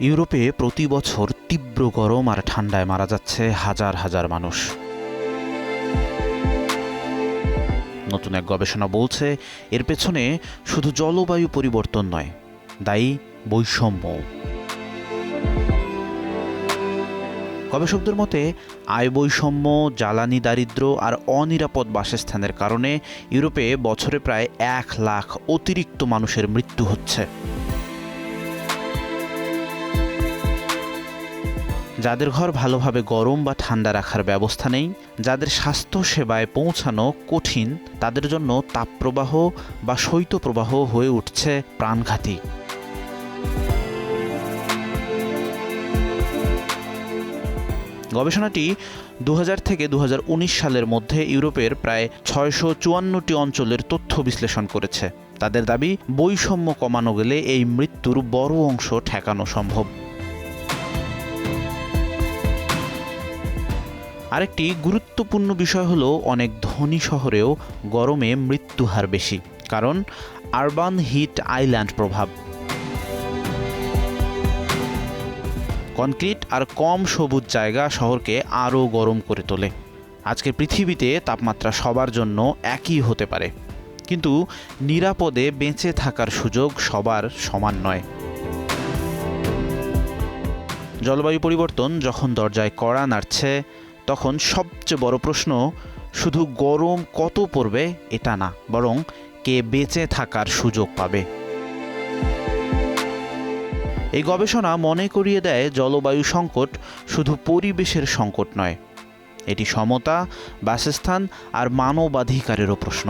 ইউরোপে প্রতি বছর তীব্র গরম আর ঠান্ডায় মারা যাচ্ছে হাজার হাজার মানুষ। নতুন এক গবেষণা বলছে এর পেছনে শুধু জলবায়ু পরিবর্তন নয়, দায়ী বৈষম্য। গবেষকদের মতে আয় বৈষম্য, জ্বালানি দারিদ্র্য আর অনিরাপদ বাসস্থানের কারণে ইউরোপে বছরে প্রায় 1 লাখ অতিরিক্ত মানুষের মৃত্যু হচ্ছে। যাদের ঘর ভালোভাবে গরম বা ঠান্ডা রাখার ব্যবস্থা নেই, যাদের স্বাস্থ্য সেবায় পৌঁছানো কঠিন, তাদের জন্য তাপপ্রবাহ বা শৈত্যপ্রবাহ হয়ে উঠছে প্রাণঘাতী। গবেষণাটি 2000 থেকে 2019 সালের মধ্যে ইউরোপের প্রায় 654টি অঞ্চলের তথ্য বিশ্লেষণ করেছে। তাদের দাবি, বৈষম্য কমানো গেলে এই মৃত্যুর বড় অংশ ঠেকানো সম্ভব। আরেকটি গুরুত্বপূর্ণ বিষয় হলো অনেক ধনী শহরেও গরমে মৃত্যুহার বেশি, কারণ আরবান হিট আইল্যান্ড প্রভাব। কনক্রিট আর কম সবুজ জায়গা শহরকে আরও গরম করে তোলে। আজকের পৃথিবীতে তাপমাত্রা সবার জন্য একই হতে পারে, কিন্তু নিরাপদে বেঁচে থাকার সুযোগ সবার সমান নয়। জলবায়ু পরিবর্তন যখন দরজায় কড়া নাড়ছে, তখন সবচেয়ে বড় প্রশ্ন শুধু গরম কত পড়বে এটা না, বরং কে বেঁচে থাকার সুযোগ পাবে। এই গবেষণা মনে করিয়ে দেয়, জলবায়ু সংকট শুধু পরিবেশের সংকট নয়, এটি সমতা, বাসস্থান আর মানবাধিকারেরও প্রশ্ন।